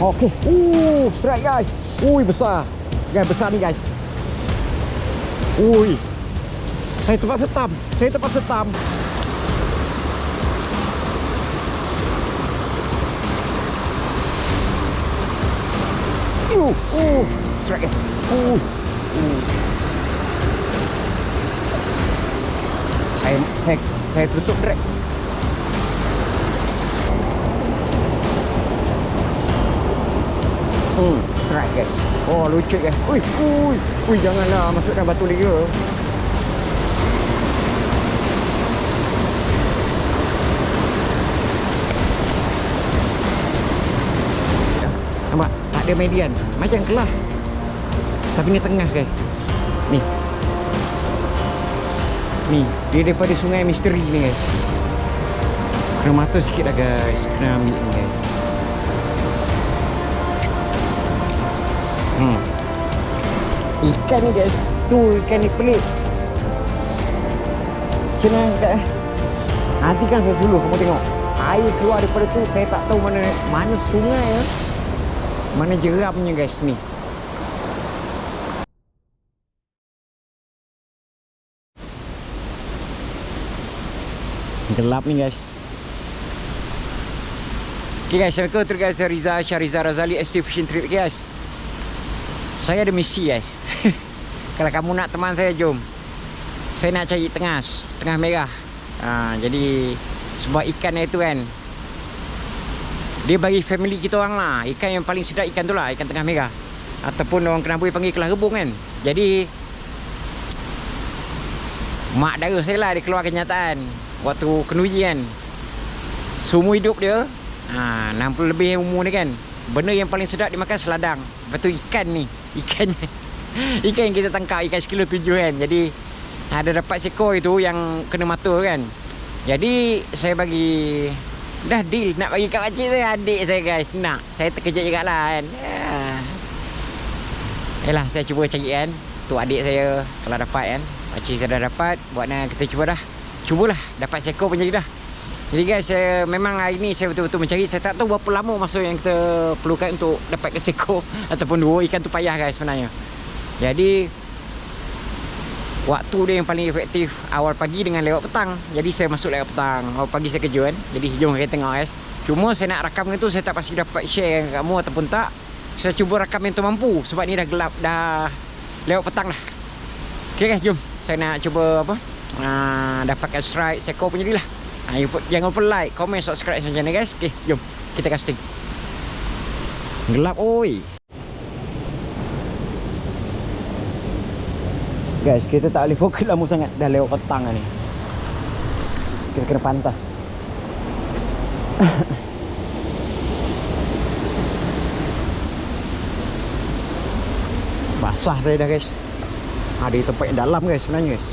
Okey. Strike guys. Ui, besar. Guys, besar ni guys. Ui. Saya terpaksa tam. Strike. Saya tutup drag. Strike guys. Oh, lucu guys. Ui, janganlah masukkan batu liga. Nampak? Tak ada median. Macam kelah. Tapi ni tengah guys. Ni, dia daripada sungai misteri ni guys. Kena mata sikit dah guys. Kena ambil ni guys. Ikan ni guys. Tu ikan ni pelik. Kena angkat nanti kan saya suluh, kamu tengok. Air keluar daripada tu, saya tak tahu mana sungai ya. Mana jeramnya guys ni. Gelap ni guys. Okay guys, Assalamualaikum. Terima kasih Syariza Razali ST Fishing Trip. Okay guys, saya ada misi guys. Kalau kamu nak teman saya, jom. Saya nak cari tengah merah. Jadi sebab ikan itu kan, dia bagi family kita orang lah. Ikan yang paling sedap ikan tu lah, ikan tengah merah. Ataupun orang Kenabui panggil kelah rebung kan. Jadi mak dara saya lah, dia keluar kenyataan waktu kena uji kan. Seumur hidup dia 60 lebih umur dia kan, benda yang paling sedap dimakan seladang. Lepas tu ikan ni, ikannya ikan yang kita tangkap, ikan sekilo 7 kan. Jadi ada dapat seekor itu yang kena mata kan. Jadi saya bagi, dah deal nak bagi kat pakcik saya, adik saya guys. Nak, saya terkejut juga lah kan. Yalah, saya cuba cari kan tu adik saya kalau dapat kan. Pakcik saya dah dapat, buatnya kita cubalah dapat seekor pun jadi dah. Jadi guys, memang hari ni saya betul-betul mencari. Saya tak tahu berapa lama masa yang kita perlukan untuk dapat seekor ataupun 2 ikan tu payah guys sebenarnya. Jadi waktu dia yang paling efektif awal pagi dengan lewat petang. Jadi saya masuk lewat petang, awal pagi saya kerja kan. Jadi jom kita tengok guys. Cuma saya nak rakam itu, saya tak pasti dapat share dengan kamu ataupun tak. Saya cuba rakam yang termampu sebab ni dah gelap, dah lewat petang dah. Okay guys, jom. Saya nak cuba dapatkan strike seekor pun jadilah. Jangan lupa like, komen, subscribe channel ni guys. Okay, jom kita casting. Gelap oi. Guys, kita tak boleh fokus lama sangat, dah lewat petang ni. Kita kena pantas. Basah saya dah guys. Ada tempat yang dalam guys sebenarnya guys.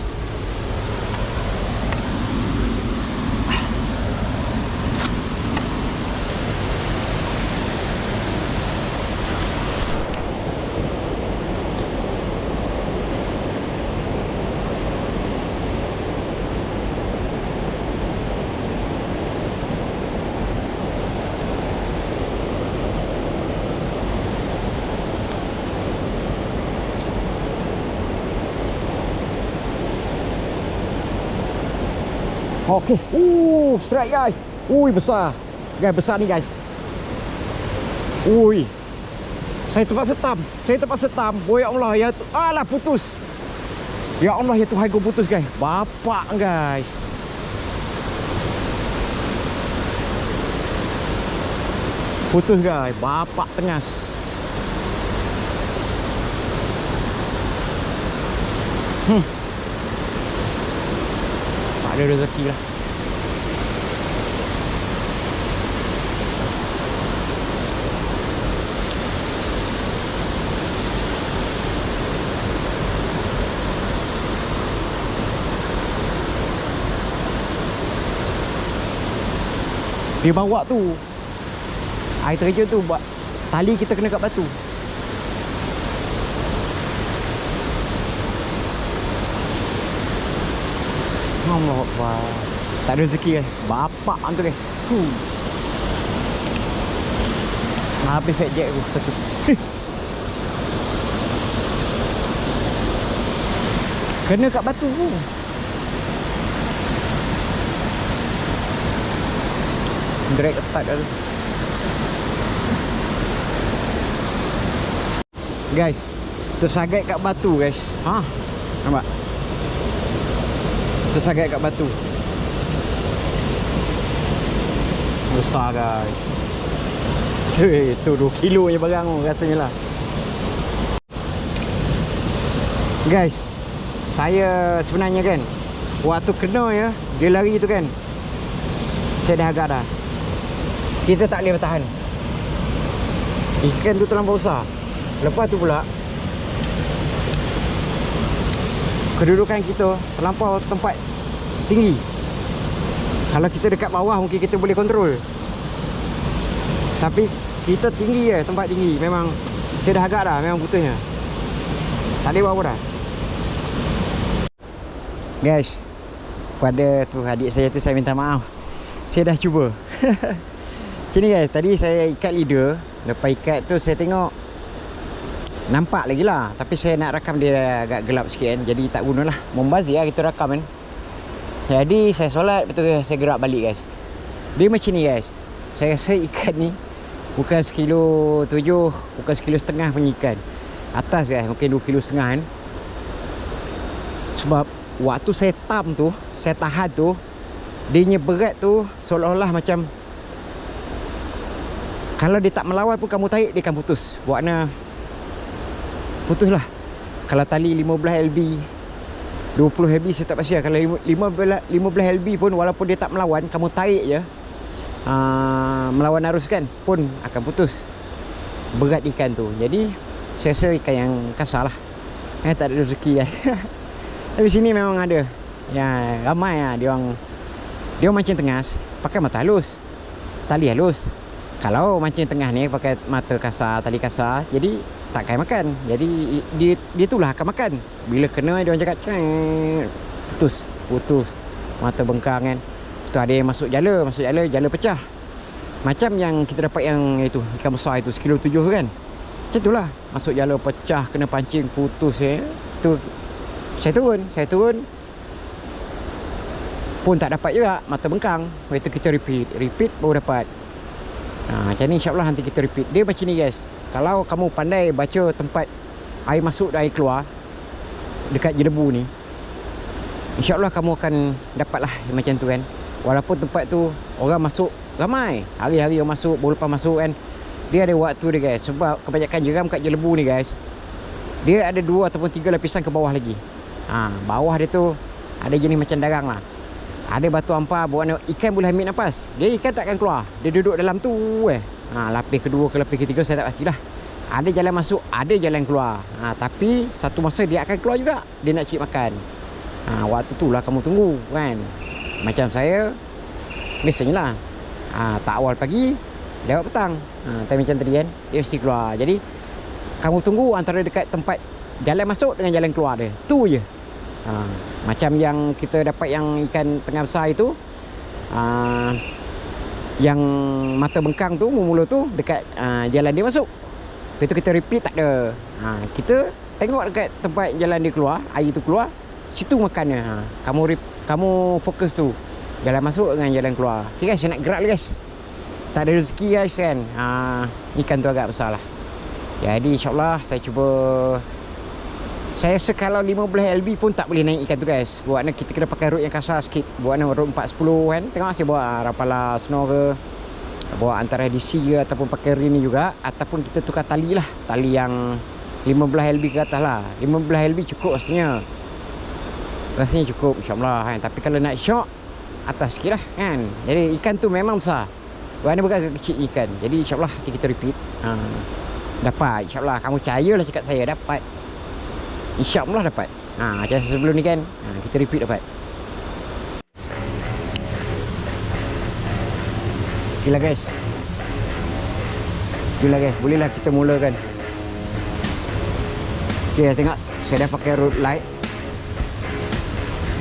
Okey. Strike guys. Ui, besar. Guys, besar ni guys. Ui. Saya terpaksa tam. Oh ya Allah, ya alah putus. Ya Allah, ya Tuhan, aku putus guys. Bapak guys. Putus guys, bapak tengas. Tak ada rezeki lah. Dia bawa tu air terjun tu, tali kita kena kat batu. Allah Akbar. Tak ada rezeki guys. Bapak tu guys. Habis fat jack aku satu. Kena kat batu tu. Drag ketat kat tu. Guys, tersagat kat batu guys. Ha, nampak? Tersagat kat batu. Besar guys. Itu 2 kilo je barang tu rasanya lah. Guys, saya sebenarnya kan waktu kena ya, dia lari tu kan, saya dah agak dah. Kita tak boleh bertahan. Ikan tu terlampau besar. Lepas tu pula kedudukan kita terlampau tempat tinggi. Kalau kita dekat bawah mungkin kita boleh kontrol. Tapi kita tinggi je, tempat tinggi. Memang saya dah agak dah, memang putusnya. Tak boleh buat apa dah. Guys, pada tu adik saya tu saya minta maaf. Saya dah cuba. Macam ni guys, tadi saya ikat leader. Lepas ikat tu saya tengok nampak lagi lah. Tapi saya nak rakam dia agak gelap sikit kan. Jadi tak gunalah. Membazir lah kita rakam kan. Jadi saya solat, betul ke saya gerak balik guys. Dia macam ni guys. Saya rasa ikan ni bukan 1,7 kilo, bukan 1,5 kilo punya ikan. Atas guys, mungkin 2,5 kilo kan. Sebab waktu saya tam tu, saya tahan tu, dia punya berat tu seolah-olah macam kalau dia tak melawan pun kamu tarik, dia akan putus. Buatnya putus lah. Kalau tali 15 LB, 20 LB saya tak pasti lah. Kalau 15 LB pun walaupun dia tak melawan, kamu tarik je, melawan arus kan, pun akan putus berat ikan tu. Jadi saya rasa ikan yang kasar lah. Tak ada rezeki kan. Tapi sini memang ada yang ramai lah. Dia orang mancing tengas pakai mata halus, tali halus. Kalau mancing tengah ni pakai mata kasar, tali kasar, jadi tak kaya makan. Jadi dia tu lah akan makan. Bila kena dia orang cakap putus mata bengkang kan. Tu ada yang masuk jala pecah. Macam yang kita dapat yang itu ikan besar itu 1,7 kilo kan. Macam itulah, masuk jala pecah, kena pancing putus tu. Saya turun pun tak dapat juga, mata bengkang. Lepas tu kita repeat baru dapat. Macam ni insyaAllah nanti kita repeat. Dia macam ni guys. Kalau kamu pandai baca tempat air masuk dan air keluar dekat jelebu ni, InsyaAllah kamu akan dapat lah macam tu kan. Walaupun tempat tu orang masuk ramai, hari-hari orang masuk, baru lepas masuk kan, dia ada waktu dia guys. Sebab kebanyakan jeram kat jelebu ni guys, dia ada 2 ataupun 3 lapisan ke bawah lagi. Bawah dia tu ada jenis macam darang lah. Ada batu ampar buat ikan boleh ambil nafas. Dia ikan takkan keluar. Dia duduk dalam tu lapis kedua ke lapis ketiga saya tak pastilah. Ada jalan masuk, ada jalan keluar. Tapi satu masa dia akan keluar juga. Dia nak cari makan. Waktu tu lah kamu tunggu kan. Macam saya biasanya lah, tak awal pagi, lewat petang. Tapi macam tadi kan, dia mesti keluar. Jadi kamu tunggu antara dekat tempat jalan masuk dengan jalan keluar dia. Tu je. Macam yang kita dapat yang ikan tengah besar itu, yang mata bengkang tu, mula tu dekat jalan dia masuk. Lepas tu kita repeat tak ada. Kita tengok dekat tempat jalan dia keluar, air tu keluar, situ makannya. Kamu fokus tu, jalan masuk dengan jalan keluar. Okay guys, saya nak gerak guys. Tak ada rezeki guys kan. Ikan tu agak besar lah. Jadi insyaAllah saya cuba. Saya rasa kalau 15 LB pun tak boleh naik ikan tu guys. Buatnya kita kena pakai rod yang kasar sikit. Buatnya rod 410 kan. Tengok saya bawa Rapala Snow ke, bawa antara DC ke, ataupun pakai ring ni juga. Ataupun kita tukar tali lah. Tali yang 15 LB ke atas lah. 15 LB cukup rasanya. Rasanya cukup insyaAllah kan. Tapi kalau nak shock, atas sikit lah kan. Jadi ikan tu memang besar. Buatnya bukan kecil ikan. Jadi insyaAllah nanti kita repeat. Dapat insyaAllah. Kamu percayalah cakap saya dapat. InsyaAllah dapat. Macam sebelum ni kan, kita repeat dapat. Okey lah guys. Bolehlah kita mulakan. Okey, tengok saya dah pakai rod light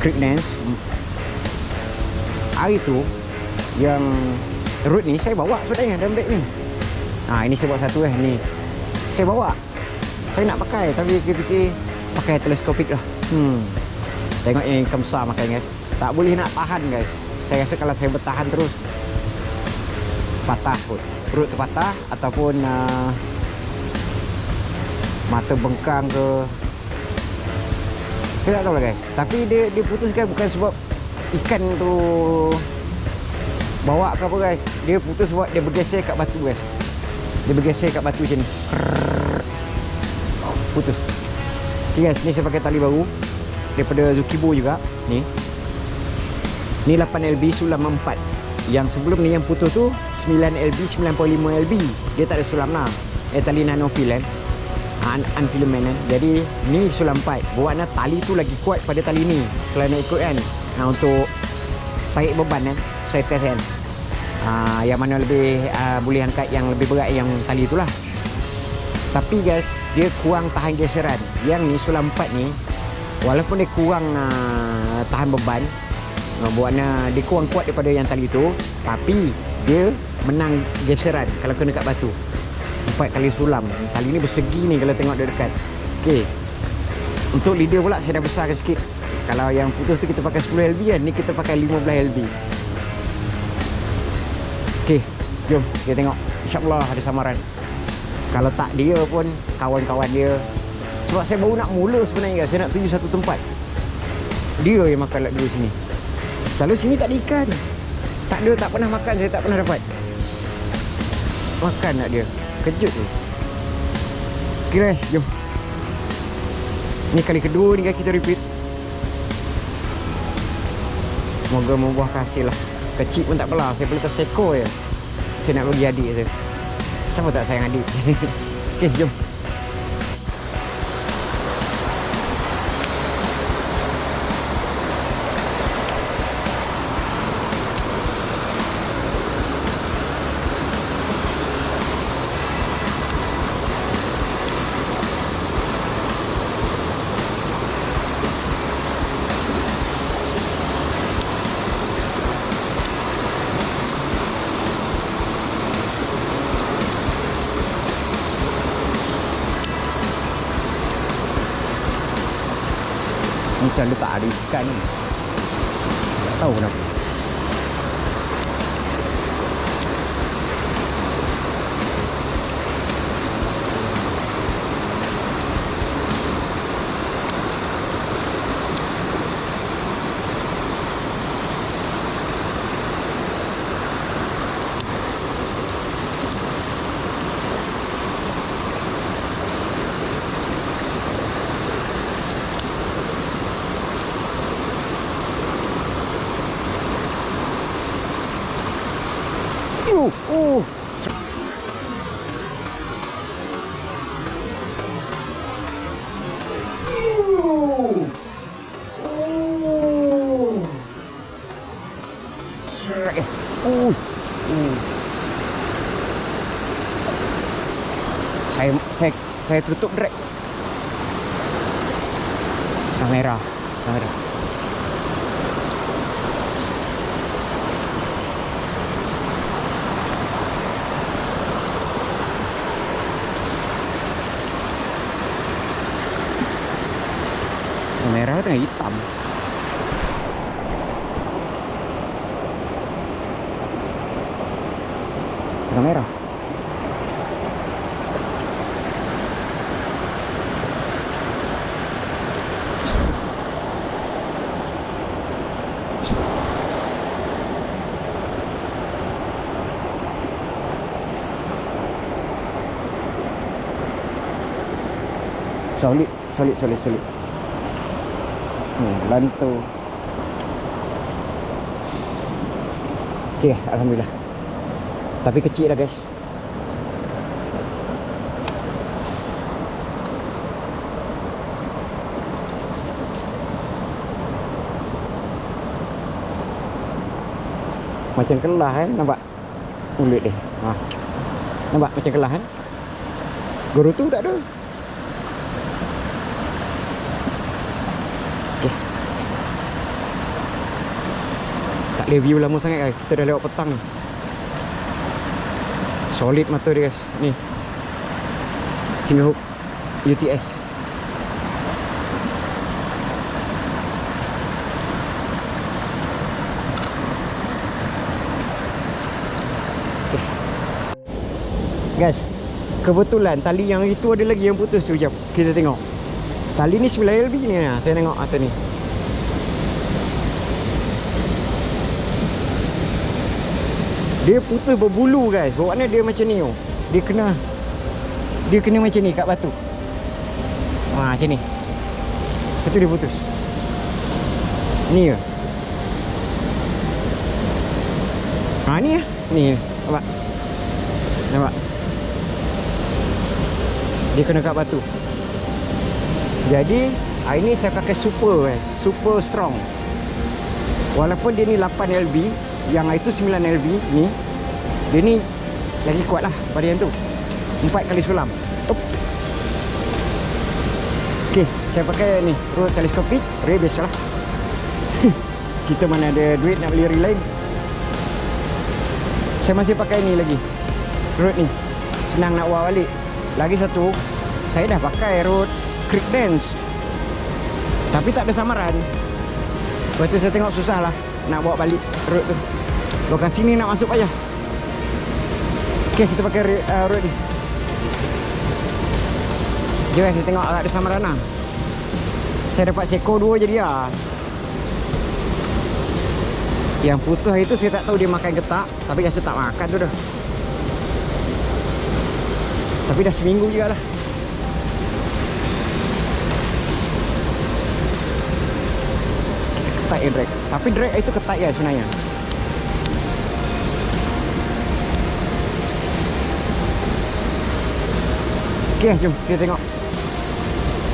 Creek Dance. Hari tu yang rod ni saya bawa sebenarnya dalam beg ni. Ini saya buat satu ni. Saya bawa. Saya nak pakai tapi fikir-fikir pakai teleskopik lah. Tengok yang ikan besar makan guys. Tak boleh nak tahan guys. Saya rasa kalau saya bertahan terus patah pun. Perut terpatah ataupun mata bengkang ke. Saya tak tahu lah guys. Tapi dia putuskan bukan sebab ikan tu bawa ke apa guys. Dia putus sebab dia bergeser kat batu guys. Dia bergeser kat batu macam ni. Putus. Okay guys, ni saya pakai tali baru daripada Zukibo juga. Ni 8 LB sulam 4. Yang sebelum ni yang putus tu 9 LB 9.5 LB. Dia tak ada sulam lah. Tali nanofil kan. Unfilament kan. Jadi ni sulam 4. Buatnya tali tu lagi kuat pada tali ni. Kalau nak ikut kan. Untuk tarik beban kan. Saya test kan. Yang mana lebih boleh angkat yang lebih berat yang tali tu lah. Tapi guys, dia kurang tahan geseran. Yang ni sulam 4 ni, walaupun dia kurang tahan beban, buatnya dia kurang kuat daripada yang tali tu, tapi dia menang geseran kalau kena kat batu. 4 kali sulam. Tali ni bersegi ni kalau tengok dari dekat. Okey. Untuk leader pula saya dah besarkan sikit. Kalau yang putus tu kita pakai 10 LB kan, ni kita pakai 15 LB. Okey, jom kita tengok. InsyaAllah ada samaran. Kalau tak dia pun kawan-kawan dia. Sebab saya baru nak mula sebenarnya guys. Saya nak tuju satu tempat. Dia yang makan dulu sini. Lalu sini tak ada ikan. Tak ada, tak pernah makan. Saya tak pernah dapat. Makan nak dia. Kejut tu. Okay guys, jom. Ni kali kedua ni guys kita repeat. Semoga membuahkan hasil lah. Kecil pun tak apalah. Saya boleh terseko je. Saya nak bagi adik tu. Kenapa tak sayang adik? Okay, jom. Ni selalu tak ada ikan ni. Tak tahu kenapa. Saya tutup drag. Kamera. Kamera tengah hitam. Kamera. Solid. Lantu. Okey, alhamdulillah. Tapi kecil dah guys. Macam kelah kan, nampak ulit dia. Nampak macam kelah kan? Gerutu tak ada. Okay. Tak ada view lama sangat guys. Kita dah lewat petang. Solid motor dia guys. Ni single hook UTS. Okay. Guys, kebetulan tali yang itu ada lagi yang putus tu. Jap kita tengok. Tali ni 9LB ni lah. Saya tengok atas ni. Dia putus berbulu guys. Bawaannya dia macam ni oh. Dia kena macam ni kat batu. Ha, macam ni. Lepas tu dia putus. Ni ke? Ha, ni lah. Ni. Nampak? Nampak? Dia kena kat batu. Jadi hari ni saya pakai super guys. Super strong. Walaupun dia ni 8LB, yang itu 9LB ni, dia ni lagi kuat lah pada yang tu. 4 kali sulam. Okey, saya pakai ni rod teleskopik. Rod biasalah. Kita mana ada duit nak beli reel lain. Saya masih pakai ni lagi. Rod ni senang nak bawa balik. Lagi satu, saya dah pakai rod Creek Dance, tapi tak ada samaran. Lepas tu saya tengok susah lah nak bawa balik rod tu. Lokasi ni nak masuk payah. Okey, kita pakai rod ni. Jom kita tengok agak ada samaran lah. Saya dapat seko 2 jadi lah. Yang putus itu saya tak tahu dia makan ke tak, tapi rasa tak makan tu dah. Tapi dah seminggu juga lah. Ketat ya drag. Tapi drag itu ketat ya sebenarnya. Okey, jom kita tengok.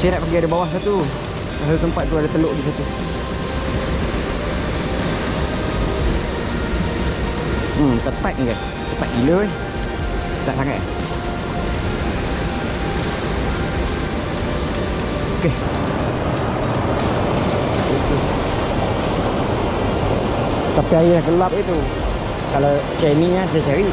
Saya nak pergi ada bawah satu. Satu tempat tu ada teluk di situ. Ketat ni guys. Ketat gila ni. Ketat sangat. Okey. Tapi air gelap itu. Kalau macam ni saya cari.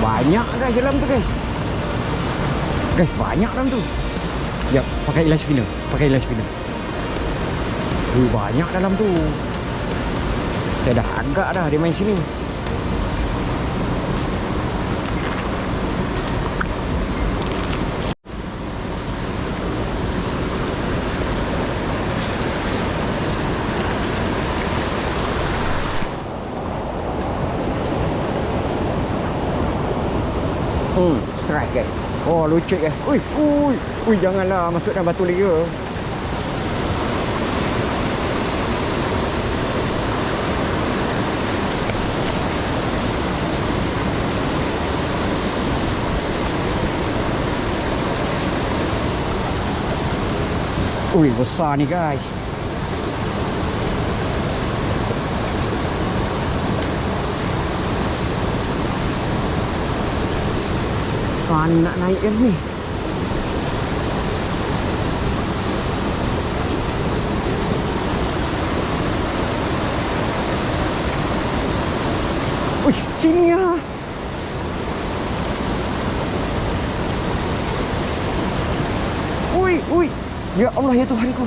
Banyak guys dalam tu guys. Guys, banyak dalam tu. Jap, pakai ilang spinner. Pakai ilang spinner. Banyak dalam tu. Saya dah agak dah dia main sini. Strike guys. Oh, lucu guys. Ui, janganlah masuk dalam batu lagi ke. Ui, besar ni guys. Nak naik kan ni. Ui, sini lah. Ui. Ya Allah, ya Tuhanku.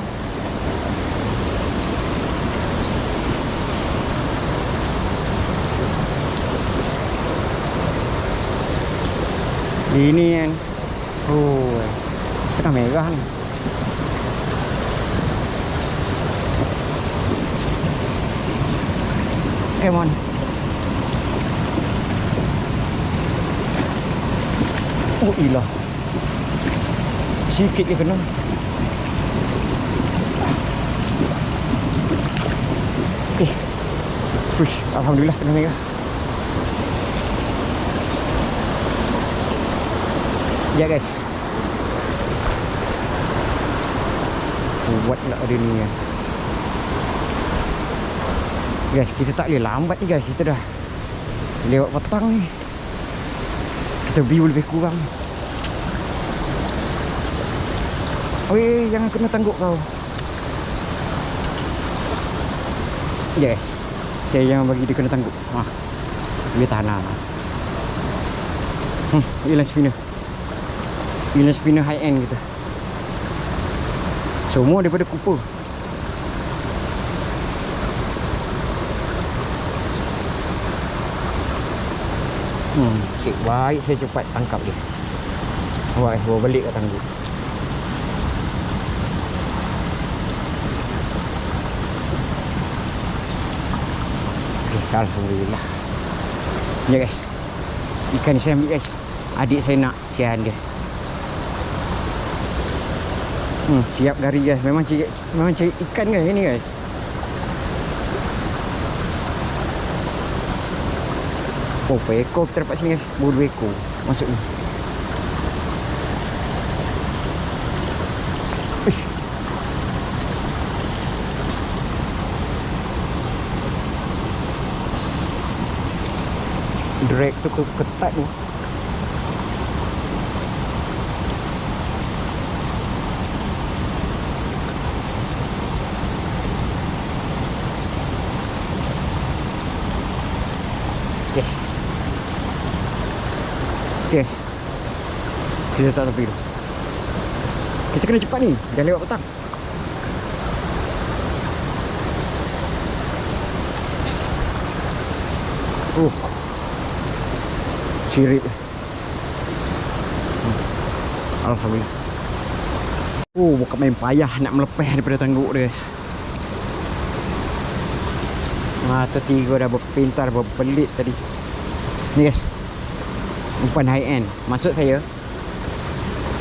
Ini kan. Oh, kita merah ni. Come on. Oh ilah. Sikit dia kena. Okey. Push, alhamdulillah kena merah. Ya guys. Kuat lah ada ni ya. Guys, kita tak boleh lambat ni guys. Kita dah lewat petang ni. Kita view lebih kurang. Oi, jangan kena tangguk kau. Yes. Saya jangan bagi dia kena tangguk. Dia tahan lah. Inline spinner. Inline spinner high end kita. Semua daripada Cooper. Cik baik saya cepat tangkap dia. Wah, bawa balik kat tangguk. Okay, alhamdulillah. Ya guys. Ikan ni saya ambil guys. Adik saya nak sian dia. Siap gari guys. Memang cari ikan guys ini guys. Oh, ekor kita dapat sini guys. Baru 2 ekor masuk ni. Drag tu ketat tu. Okay. Kita tak tepi tu. Kita kena cepat ni. Dah lewat petang. Sirip. Alhamdulillah. Bukan main payah nak melepeh daripada tangguk dia guys. Mata tiga dah berpintar, berpelit tadi. Ni guys, umpan high end. Maksud saya,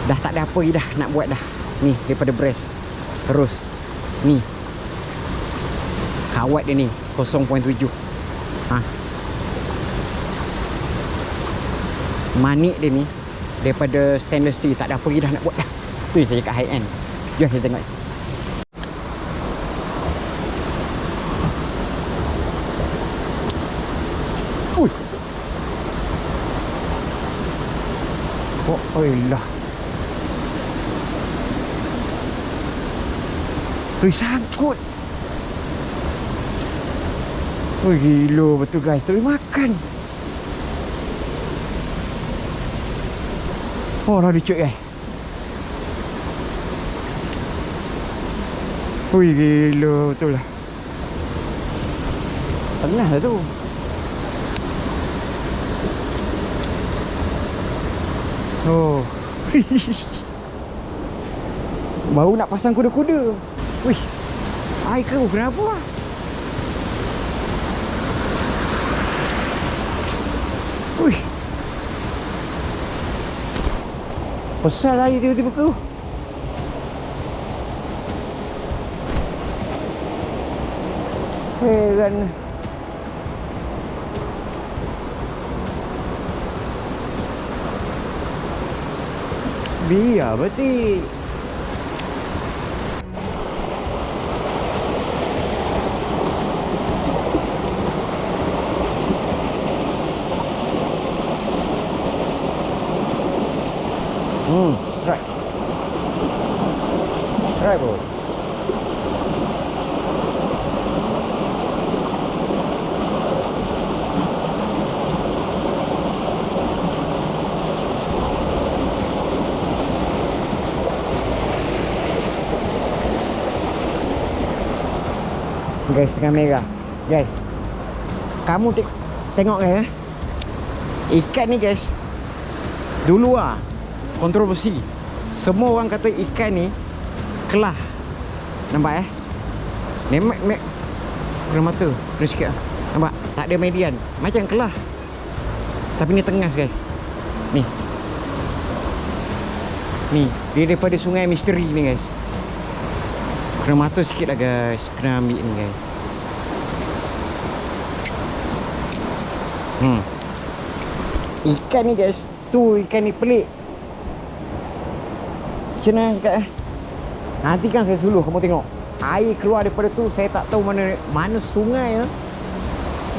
dah tak ada apa lagi dah nak buat dah. Ni daripada breast. Terus ni kawat dia ni 0.7. Manik dia ni daripada stainless steel. Tak ada apa lagi dah nak buat dah. Tu yang saya cakap high end. Jom kita tengok. Oh lah. Tu sangkut. Oh gila betul guys. Tu makan. Oh dah dicuk guys. Oh gila betul lah. Tengah lah tu. Oh. Baru nak pasang kuda-kuda. Wih. Air kau kenapa? Wih. Besar air tiba-tiba kau. Heran. Biar berarti. Strike. Strike bro. Guys, tengah merah. Guys, kamu tengok guys. Ikan ni guys, dulu kontroversi. Semua orang kata ikan ni kelah. Nampak ni kena mata. Kena sikit nampak? Tak ada median. Macam kelah. Tapi ni tengas guys. Ni. Ni, dia daripada Sungai Misteri ni guys. Kena mata sikit lah guys. Kena ambil ni guys. Ikan ni guys, tu ikan ni pelik. Macam mana cakap Nanti kan saya suluh, kamu tengok. Air keluar daripada tu, saya tak tahu mana sungai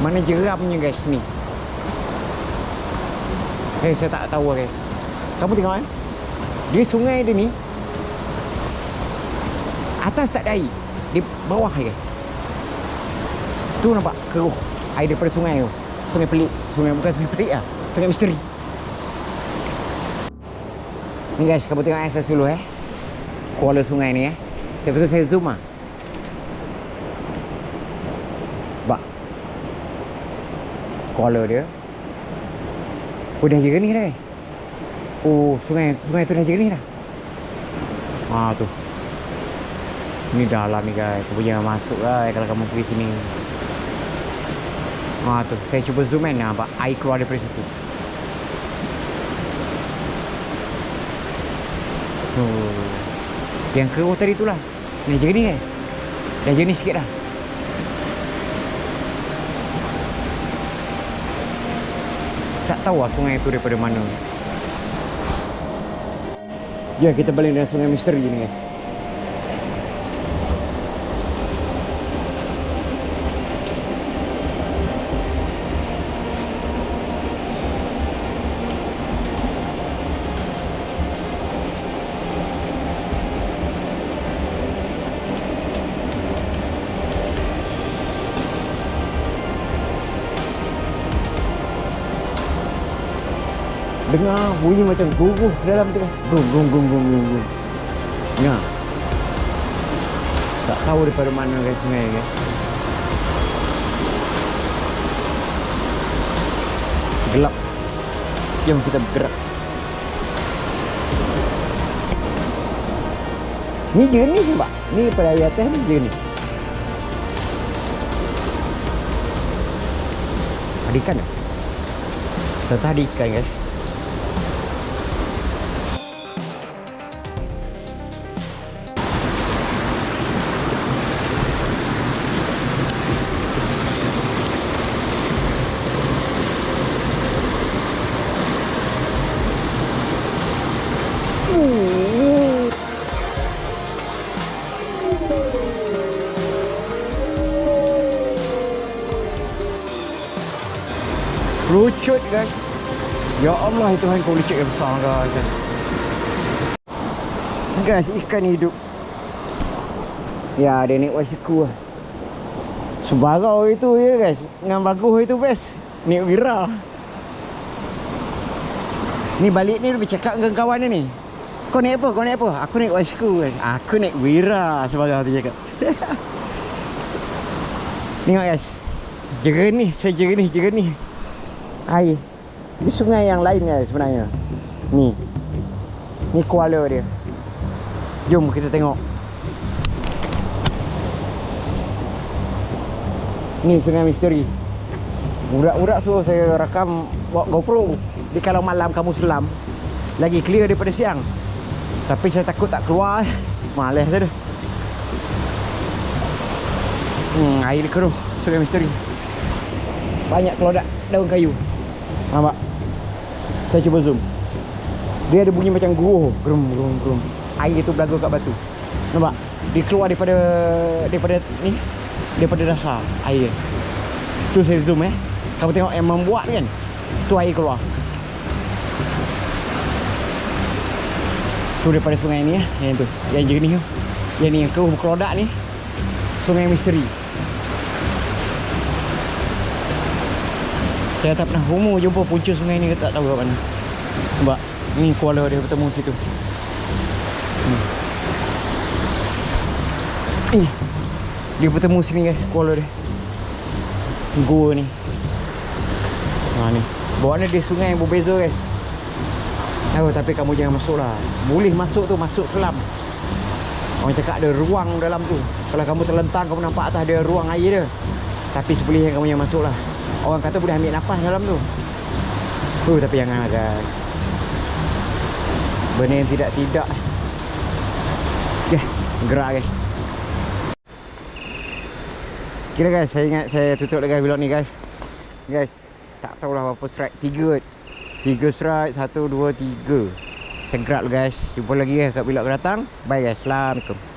Mana jeramnya guys ni. Saya tak tahu guys. Kamu tengok kan? Dia sungai dia ni atas tak ada air. Di bawah guys. Tu nampak keruh air daripada sungai tu. Sungai pelik. Sungai bukan sungai pelik lah. Sungai misteri. Ni guys, kamu tengok saya dulu kuala sungai ni Lepas tu saya zoom lah. Bak kuala dia. Oh dah jernih dah guys. Oh sungai tu dah jernih dah. Tu. Ni dalam ni guys. Kamu jangan masuk lah kalau kamu pergi sini. Tu saya cuba zoom kan. Nampak air keluar daripada situ. Yang keruh tadi tu lah. Dah jernih kan. Dah jernih sikit dah. Tak tahu lah sungai tu daripada mana. Ya, kita balik dengan sungai misteri ni guys. Dengar bunyi macam guguh dalam tu. Gung. Ya. Tak tahu daripada mana guys sungai guys. Gelap. Jom kita bergerak. Ni jernih sebab. Ni pada air atas ni jernih. Ada ikan tak? Ternyata ada ikan guys. Lucut guys. Ya Allah, Tuhan kau lucut yang besar guys. Guys, ikan hidup. Ya, dia naik wasiku lah. Sebarau itu ya guys. Dengan bagus itu best. Naik wira. Ni balik ni dia bercakap dengan kawan dia ni. Kau naik apa? Kau naik apa? Aku naik wasiku kan. Aku naik wira. Sebarau tu cakap. Tengok guys. Jernih. Saya jernih. Air. Di sungai yang lain guys sebenarnya. Ni kuala dia. Jom kita tengok. Ni sungai misteri. Urak-urak suruh saya rakam bawa GoPro. Jadi kalau malam kamu selam lagi clear daripada siang. Tapi saya takut tak keluar. Malas tu. Air keruh sungai misteri. Banyak kelodak daun kayu. Nampak? Saya cuba zoom. Dia ada bunyi macam guruh. Grum. Air tu berlagu kat batu. Nampak? Dia keluar daripada ni. Daripada dasar air. Tu saya zoom Kamu tengok yang membuat kan. Tu air keluar. Tu daripada sungai ni Yang tu. Yang jernih tu. Yang ni yang keruh kelodak ni. Sungai misteri. Saya tak pernah umur jumpa punca sungai ni, tak tahu kat mana. Sebab ni kuala dia bertemu situ. Dia bertemu sini guys, kuala dia. Gua ni. Ni. Bawahnya dia sungai yang berbeza guys. Tapi kamu jangan masuk lah. Boleh masuk tu, masuk selam. Orang cakap ada ruang dalam tu. Kalau kamu terlentang, kamu nampak atas ada ruang air dia. Tapi sebelum kamu jangan masuk lah. Orang kata boleh ambil nafas dalam tu. Tapi jangan guys. Benda yang tidak-tidak. Gerak guys. Kira guys, saya ingat saya tutup dengan vlog ni guys. Guys, tak tahulah berapa strike. 3 strike, 1, 2, 3. Saya gerak guys. Jumpa lagi kat vlog akan datang. Bye guys, Assalamualaikum.